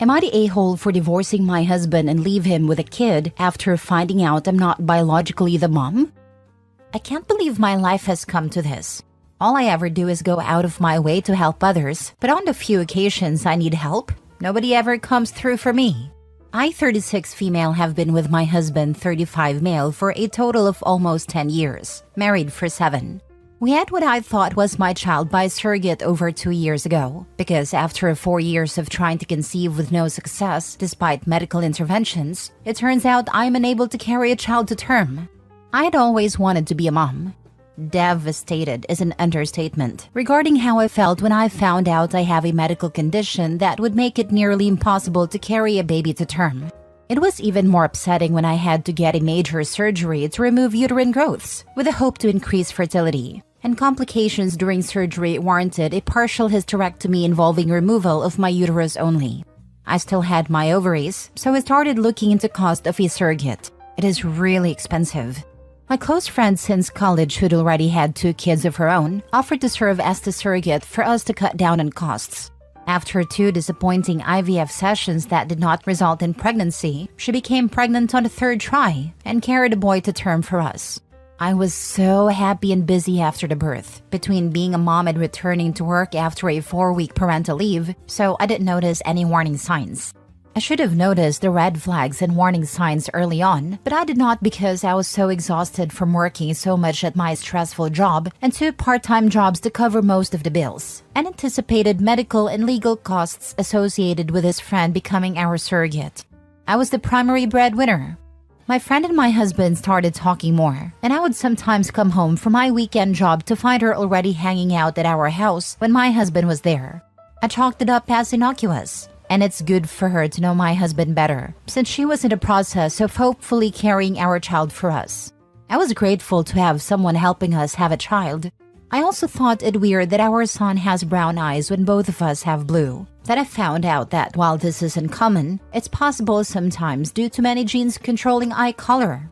Am I the a-hole for divorcing my husband and leave him with a kid after finding out I'm not biologically the mom? I can't believe my life has come to this. All I ever do is go out of my way to help others, but on the few occasions I need help, nobody ever comes through for me. I, 36 female, have been with my husband, 35 male, for a total of almost 10 years, married for 7. We had what I thought was my child by surrogate over 2 years ago, because after 4 years of trying to conceive with no success despite medical interventions, it turns out I am unable to carry a child to term. I had always wanted to be a mom. Devastated is an understatement regarding how I felt when I found out I have a medical condition that would make it nearly impossible to carry a baby to term. It was even more upsetting when I had to get a major surgery to remove uterine growths with the hope to increase fertility, and complications during surgery warranted a partial hysterectomy involving removal of my uterus only. I still had my ovaries, so I started looking into cost of a surrogate. It is really expensive. My close friend since college, who'd already had 2 kids of her own, offered to serve as the surrogate for us to cut down on costs. After 2 disappointing IVF sessions that did not result in pregnancy, she became pregnant on the 3rd try and carried a boy to term for us. I was so happy and busy after the birth, between being a mom and returning to work after a 4-week parental leave, so I didn't notice any warning signs. I should have noticed the red flags and warning signs early on, but I did not because I was so exhausted from working so much at my stressful job and 2 part-time jobs to cover most of the bills, and anticipated medical and legal costs associated with his friend becoming our surrogate. I was the primary breadwinner. My friend and my husband started talking more, and I would sometimes come home from my weekend job to find her already hanging out at our house when my husband was there. I chalked it up as innocuous, and it's good for her to know my husband better, since she was in the process of hopefully carrying our child for us. I was grateful to have someone helping us have a child. I also thought it weird that our son has brown eyes when both of us have blue. Then I found out that while this isn't common, it's possible sometimes due to many genes controlling eye color.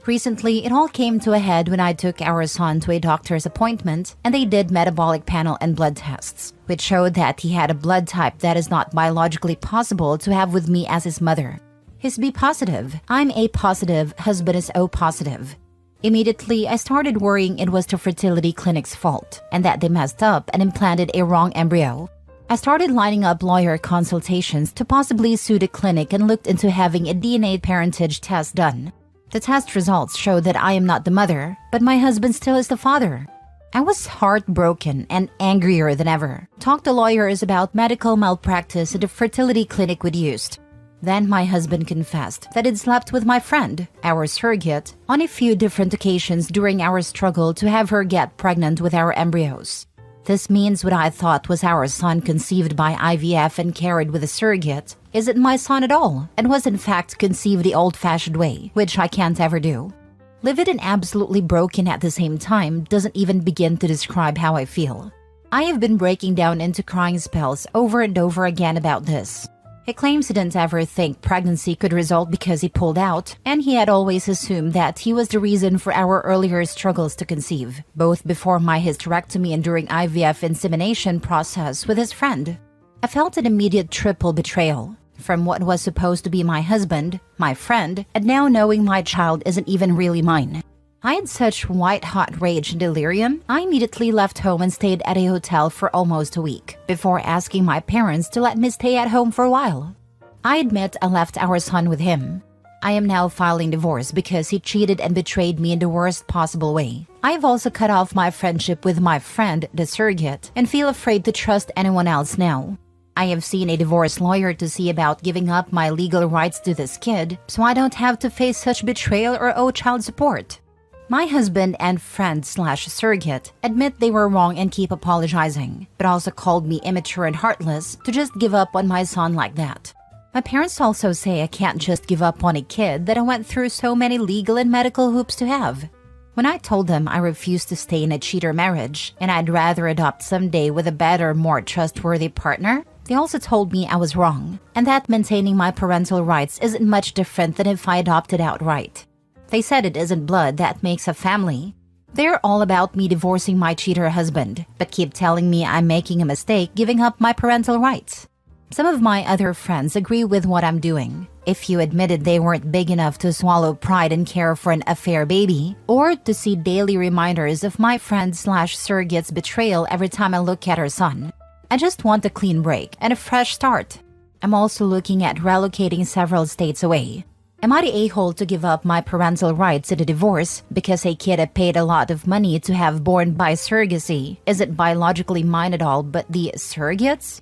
Recently, it all came to a head when I took our son to a doctor's appointment and they did metabolic panel and blood tests, which showed that he had a blood type that is not biologically possible to have with me as his mother. He's B positive, I'm A positive, husband is O positive. Immediately, I started worrying it was the fertility clinic's fault and that they messed up and implanted a wrong embryo. I started lining up lawyer consultations to possibly sue the clinic and looked into having a DNA parentage test done. The test results showed that I am not the mother, but my husband still is the father. I was heartbroken and angrier than ever. Talked to lawyers about medical malpractice at the fertility clinic we'd used. Then my husband confessed that he'd slept with my friend, our surrogate, on a few different occasions during our struggle to have her get pregnant with our embryos. This means what I thought was our son conceived by IVF and carried with a surrogate isn't my son at all, and was in fact conceived the old-fashioned way, which I can't ever do. Livid and absolutely broken at the same time doesn't even begin to describe how I feel. I have been breaking down into crying spells over and over again about this. He claims he didn't ever think pregnancy could result because he pulled out, and he had always assumed that he was the reason for our earlier struggles to conceive, both before my hysterectomy and during IVF insemination process with his friend. I felt an immediate triple betrayal, from what was supposed to be my husband, my friend, and now knowing my child isn't even really mine. I had such white-hot rage and delirium, I immediately left home and stayed at a hotel for almost a week, before asking my parents to let me stay at home for a while. I admit I left our son with him. I am now filing divorce because he cheated and betrayed me in the worst possible way. I have also cut off my friendship with my friend, the surrogate, and feel afraid to trust anyone else now. I have seen a divorce lawyer to see about giving up my legal rights to this kid, so I don't have to face such betrayal or owe child support. My husband and friend/surrogate admit they were wrong and keep apologizing, but also called me immature and heartless to just give up on my son like that. My parents also say I can't just give up on a kid that I went through so many legal and medical hoops to have. When I told them I refused to stay in a cheater marriage and I'd rather adopt someday with a better, more trustworthy partner, they also told me I was wrong, and that maintaining my parental rights isn't much different than if I adopted outright. They said it isn't blood that makes a family. They're all about me divorcing my cheater husband, but keep telling me I'm making a mistake giving up my parental rights. Some of my other friends agree with what I'm doing. If you admitted they weren't big enough to swallow pride and care for an affair baby, or to see daily reminders of my friend/surrogate's betrayal every time I look at her son. I just want a clean break and a fresh start. I'm also looking at relocating several states away. Am I the a-hole to give up my parental rights in a divorce because a kid I paid a lot of money to have born by surrogacy isn't biologically mine at all but the surrogates?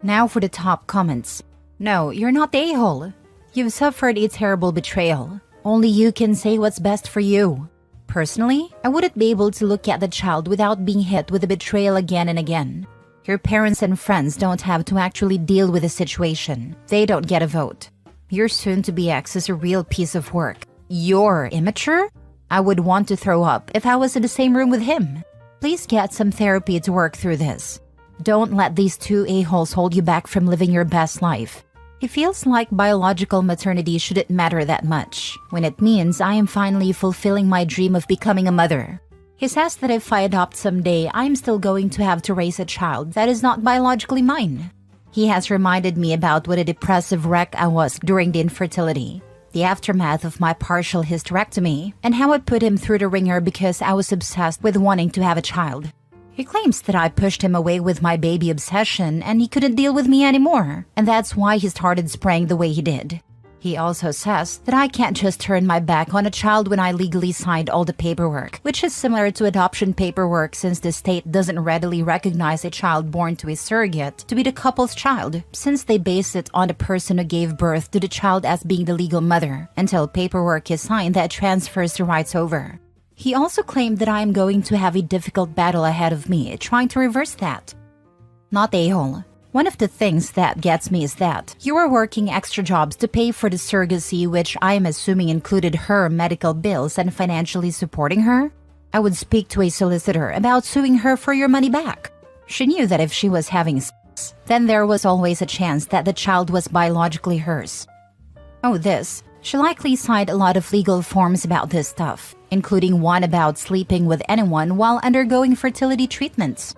Now for the top comments. No, you're not the a-hole. You've suffered a terrible betrayal. Only you can say what's best for you. Personally, I wouldn't be able to look at the child without being hit with the betrayal again and again. Your parents and friends don't have to actually deal with the situation. They don't get a vote. Your soon-to-be ex is a real piece of work. You're immature? I would want to throw up if I was in the same room with him. Please get some therapy to work through this. Don't let these two a-holes hold you back from living your best life. It feels like biological maternity shouldn't matter that much, when it means I am finally fulfilling my dream of becoming a mother. He says that if I adopt someday, I'm still going to have to raise a child that is not biologically mine. He has reminded me about what a depressive wreck I was during the infertility, the aftermath of my partial hysterectomy, and how it put him through the ringer because I was obsessed with wanting to have a child. He claims that I pushed him away with my baby obsession and he couldn't deal with me anymore, and that's why he started spraying the way he did. He also says that I can't just turn my back on a child when I legally signed all the paperwork, which is similar to adoption paperwork since the state doesn't readily recognize a child born to a surrogate to be the couple's child, since they base it on the person who gave birth to the child as being the legal mother, until paperwork is signed that transfers the rights over. He also claimed that I am going to have a difficult battle ahead of me trying to reverse that. Not a-hole. One of the things that gets me is that you are working extra jobs to pay for the surrogacy, which I am assuming included her medical bills and financially supporting her. I would speak to a solicitor about suing her for your money back. She knew that if she was having sex, then there was always a chance that the child was biologically hers. Oh, this. She likely signed a lot of legal forms about this stuff, including one about sleeping with anyone while undergoing fertility treatments.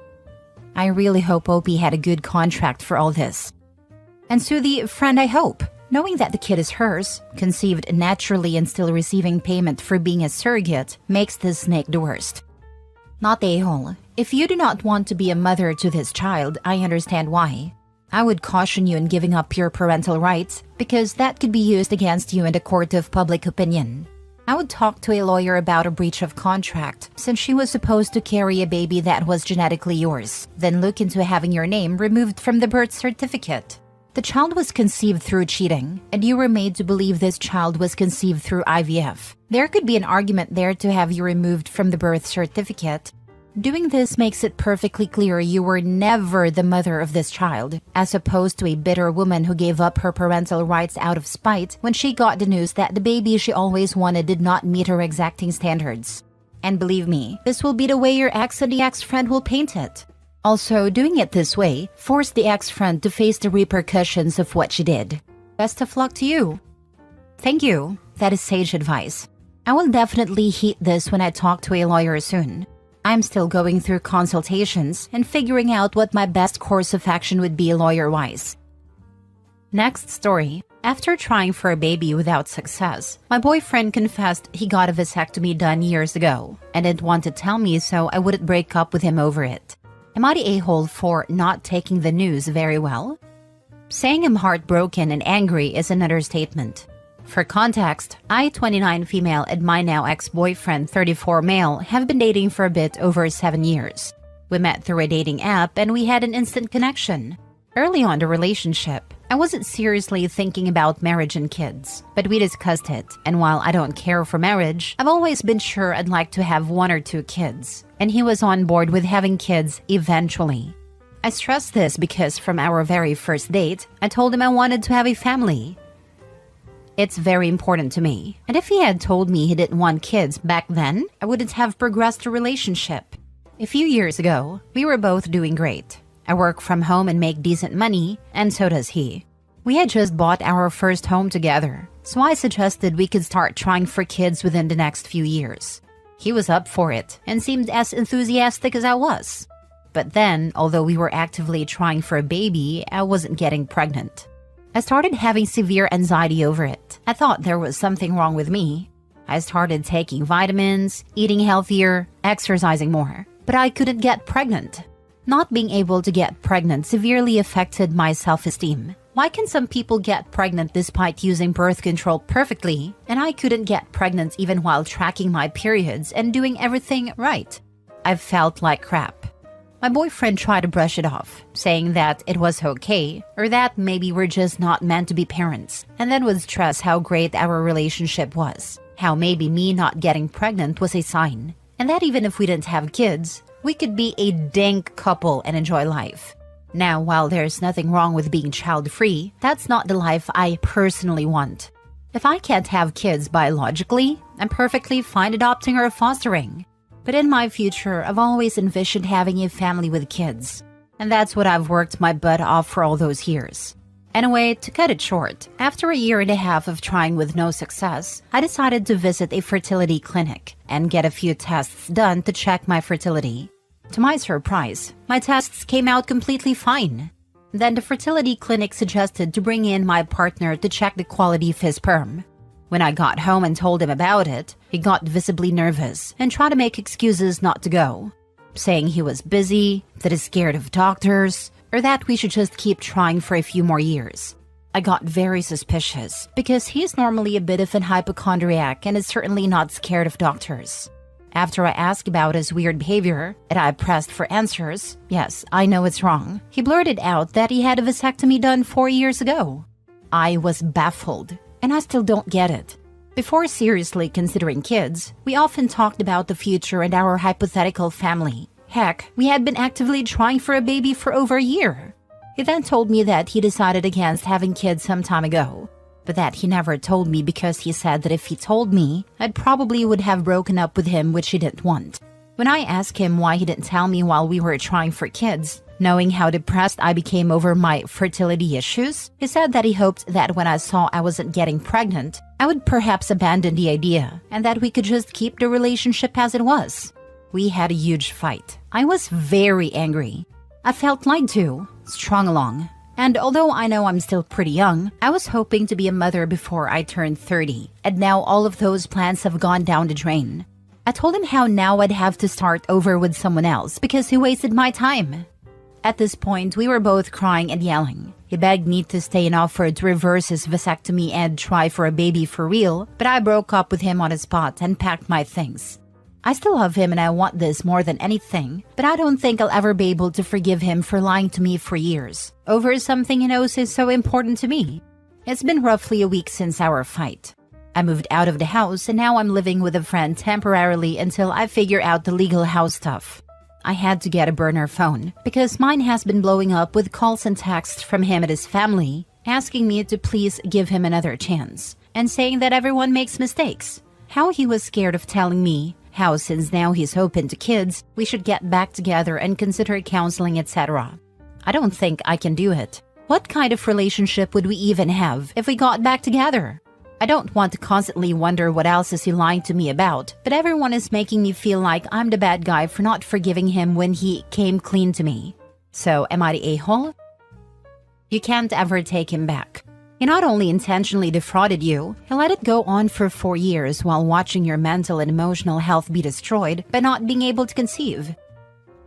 I really hope Opie had a good contract for all this. And to the friend I hope, knowing that the kid is hers, conceived naturally and still receiving payment for being a surrogate, makes this snake the worst. Not the a-hole. If you do not want to be a mother to this child, I understand why. I would caution you in giving up your parental rights, because that could be used against you in the court of public opinion. I would talk to a lawyer about a breach of contract, since she was supposed to carry a baby that was genetically yours, then look into having your name removed from the birth certificate. The child was conceived through cheating, and you were made to believe this child was conceived through IVF. There could be an argument there to have you removed from the birth certificate. Doing this makes it perfectly clear you were never the mother of this child, as opposed to a bitter woman who gave up her parental rights out of spite when she got the news that the baby she always wanted did not meet her exacting standards. And believe me, this will be the way your ex and the ex-friend will paint it. Also, doing it this way forced the ex-friend to face the repercussions of what she did. Best of luck to you. Thank you. That is sage advice. I will definitely heed this when I talk to a lawyer soon. I'm still going through consultations and figuring out what my best course of action would be lawyer-wise. Next story. After trying for a baby without success, my boyfriend confessed he got a vasectomy done years ago and didn't want to tell me so I wouldn't break up with him over it. Am I the a-hole for not taking the news very well? Saying I'm heartbroken and angry is an understatement. For context, I, 29 female, and my now ex-boyfriend, 34 male, have been dating for a bit over 7 years. We met through a dating app and we had an instant connection. Early on in the relationship, I wasn't seriously thinking about marriage and kids, but we discussed it, and while I don't care for marriage, I've always been sure I'd like to have 1 or 2 kids, and he was on board with having kids eventually. I stress this because from our very first date, I told him I wanted to have a family. It's very important to me, and if he had told me he didn't want kids back then, I wouldn't have progressed the relationship. A few years ago, we were both doing great. I work from home and make decent money, and so does he. We had just bought our first home together, so I suggested we could start trying for kids within the next few years. He was up for it, and seemed as enthusiastic as I was. But then, although we were actively trying for a baby, I wasn't getting pregnant. I started having severe anxiety over it. I thought there was something wrong with me. I started taking vitamins, eating healthier, exercising more, but I couldn't get pregnant. Not being able to get pregnant severely affected my self-esteem. Why can some people get pregnant despite using birth control perfectly, and I couldn't get pregnant even while tracking my periods and doing everything right? I felt like crap. My boyfriend tried to brush it off, saying that it was okay, or that maybe we're just not meant to be parents, and then would stress how great our relationship was, how maybe me not getting pregnant was a sign, and that even if we didn't have kids, we could be a dank couple and enjoy life. Now, while there's nothing wrong with being child-free, that's not the life I personally want. If I can't have kids biologically, I'm perfectly fine adopting or fostering. But in my future, I've always envisioned having a family with kids. And that's what I've worked my butt off for all those years. Anyway, to cut it short, after a year and a half of trying with no success, I decided to visit a fertility clinic and get a few tests done to check my fertility. To my surprise, my tests came out completely fine. Then the fertility clinic suggested to bring in my partner to check the quality of his sperm. When I got home and told him about it, he got visibly nervous and tried to make excuses not to go, saying he was busy, that he's scared of doctors, or that we should just keep trying for a few more years. I got very suspicious because he's normally a bit of an hypochondriac and is certainly not scared of doctors. After I asked about his weird behavior and I pressed for answers, yes, I know it's wrong, he blurted out that he had a vasectomy done 4 years ago. I was baffled. And I still don't get it. Before seriously considering kids, we often talked about the future and our hypothetical family. Heck, we had been actively trying for a baby for over a year. He then told me that he decided against having kids some time ago, but that he never told me because he said that if he told me, I probably would have broken up with him, which he didn't want. When I asked him why he didn't tell me while we were trying for kids, knowing how depressed I became over my fertility issues, he said that he hoped that when I saw I wasn't getting pregnant, I would perhaps abandon the idea and that we could just keep the relationship as it was. We had a huge fight. I was very angry. I felt lied to, strung along. And although I know I'm still pretty young, I was hoping to be a mother before I turned 30, and now all of those plans have gone down the drain. I told him how now I'd have to start over with someone else because he wasted my time. At this point, we were both crying and yelling. He begged me to stay and offered to reverse his vasectomy and try for a baby for real, but I broke up with him on the spot and packed my things. I still love him and I want this more than anything, but I don't think I'll ever be able to forgive him for lying to me for years, over something he knows is so important to me. It's been roughly a week since our fight. I moved out of the house and now I'm living with a friend temporarily until I figure out the legal house stuff. I had to get a burner phone because mine has been blowing up with calls and texts from him and his family asking me to please give him another chance and saying that everyone makes mistakes. How he was scared of telling me how since now he's open to kids, we should get back together and consider counseling, etc. I don't think I can do it. What kind of relationship would we even have if we got back together? I don't want to constantly wonder what else is he lying to me about, but everyone is making me feel like I'm the bad guy for not forgiving him when he came clean to me. So, am I the a-hole? You can't ever take him back. He not only intentionally defrauded you, he let it go on for 4 years while watching your mental and emotional health be destroyed by not being able to conceive.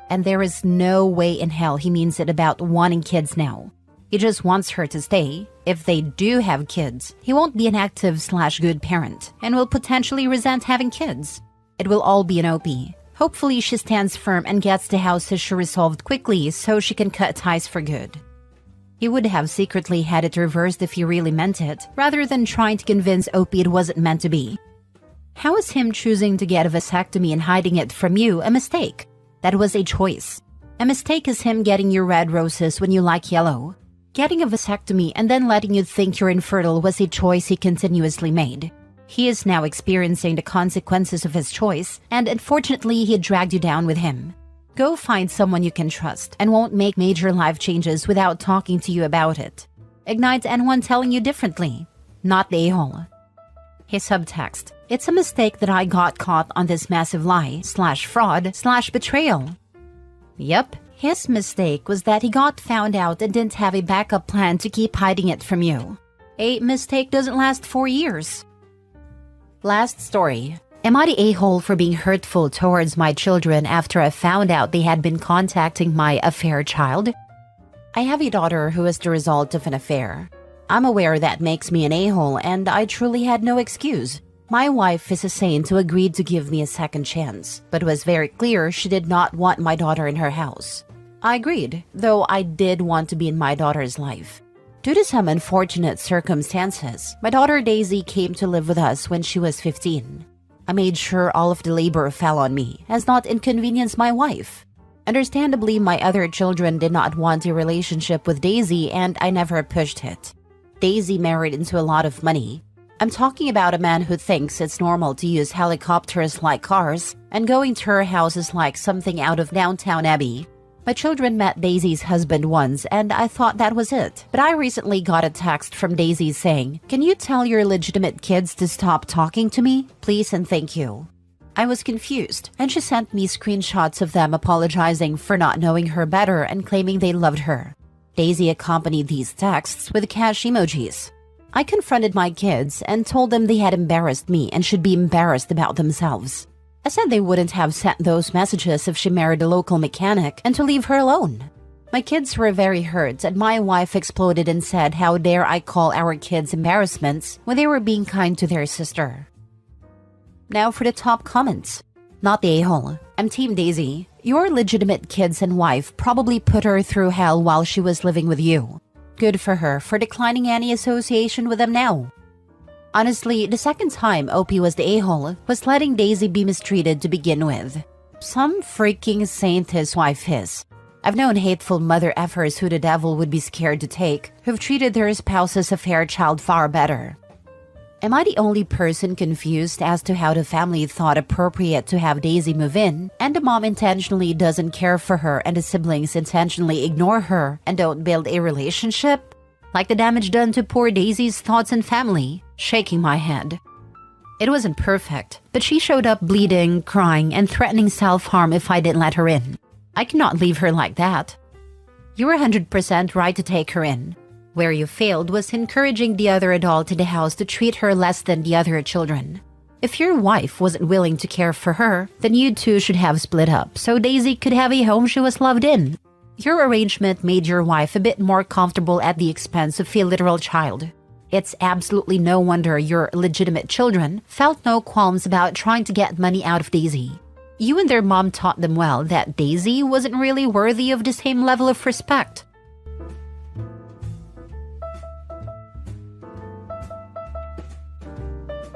And there is no way in hell he means it about wanting kids now. He just wants her to stay. If they do have kids, he won't be an active/good parent and will potentially resent having kids. It will all be an OP. Hopefully she stands firm and gets the house issue resolved quickly so she can cut ties for good. He would have secretly had it reversed if he really meant it, rather than trying to convince OP it wasn't meant to be. How is him choosing to get a vasectomy and hiding it from you a mistake? That was a choice. A mistake is him getting you red roses when you like yellow. Getting a vasectomy and then letting you think you're infertile was a choice he continuously made. He is now experiencing the consequences of his choice, and unfortunately he dragged you down with him. Go find someone you can trust and won't make major life changes without talking to you about it. Ignite anyone telling you differently. Not the a-hole. His subtext: it's a mistake that I got caught on this massive lie/fraud/betrayal. Yep, His mistake was that he got found out and didn't have a backup plan to keep hiding it from you. A mistake doesn't last 4 years. Last story. Am I the a-hole for being hurtful towards my children after I found out they had been contacting my affair child? I have a daughter who is the result of an affair. I'm aware that makes me an a-hole, and I truly had no excuse. My wife is a saint who agreed to give me a second chance, but was very clear she did not want my daughter in her house. I agreed, though I did want to be in my daughter's life. Due to some unfortunate circumstances, my daughter Daisy came to live with us when she was 15. I made sure all of the labor fell on me, as not inconvenience my wife. Understandably, my other children did not want a relationship with Daisy, and I never pushed it. Daisy married into a lot of money. I'm talking about a man who thinks it's normal to use helicopters like cars, and going to her house is like something out of Downtown Abbey. My children met Daisy's husband once, and I thought that was it. But I recently got a text from Daisy saying, "Can you tell your legitimate kids to stop talking to me? Please and thank you." I was confused, and she sent me screenshots of them apologizing for not knowing her better and claiming they loved her. Daisy accompanied these texts with cash emojis. I confronted my kids and told them they had embarrassed me and should be embarrassed about themselves. I said they wouldn't have sent those messages if she married a local mechanic and to leave her alone. My kids were very hurt, and my wife exploded and said, "How dare I call our kids embarrassments when they were being kind to their sister." Now for the top comments. Not the a-hole. I'm Team Daisy. Your legitimate kids and wife probably put her through hell while she was living with you. Good for her for declining any association with them now. Honestly, the second time OP was the a-hole was letting Daisy be mistreated to begin with. Some freaking saint his wife is. I've known hateful mother effers who the devil would be scared to take, who've treated their spouse's affair child far better. Am I the only person confused as to how the family thought appropriate to have Daisy move in, and the mom intentionally doesn't care for her and the siblings intentionally ignore her and don't build a relationship? Like the damage done to poor Daisy's thoughts and family, shaking my head. It wasn't perfect, but she showed up bleeding, crying, and threatening self-harm if I didn't let her in. I cannot leave her like that. You were 100% right to take her in. Where you failed was encouraging the other adult in the house to treat her less than the other children. If your wife wasn't willing to care for her, then you two should have split up so Daisy could have a home she was loved in. Your arrangement made your wife a bit more comfortable at the expense of a literal child. It's absolutely no wonder your legitimate children felt no qualms about trying to get money out of Daisy. You and their mom taught them well that Daisy wasn't really worthy of the same level of respect.